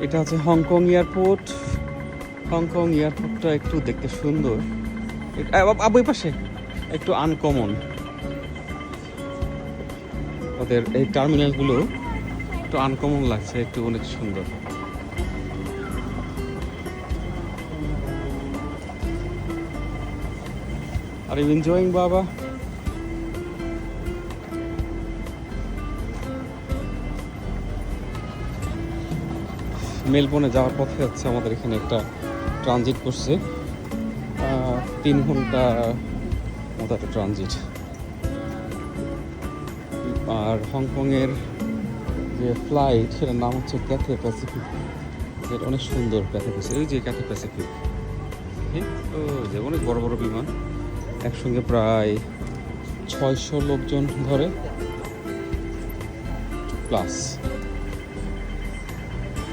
এটা হচ্ছে Hong Kong airport. Hong Kong এয়ারপোর্টটা একটু দেখতে সুন্দর। আবু পাশে একটু আনকমন, ওদের এই টার্মিনালগুলো একটু আনকমন লাগছে, একটু অনেক সুন্দর। আর ইউ এনজয়িং বাবা? মেলবোর্নে যাওয়ার পথে হচ্ছে আমাদের এখানে একটা ট্রানজিট করছে, 3 ঘন্টা মতো একটা ট্রানজিট। আর হংকংয়ের যে ফ্লাইট সেটার নাম হচ্ছে ক্যাথে প্যাসিফিক। এটা অনেক সুন্দর ক্যাথে প্যাসিফিক, এই যে ক্যাথে প্যাসিফিক, ও যে অনেক বড় বড় বিমান, একসঙ্গে প্রায় 600 লোকজন ধরে প্লাস।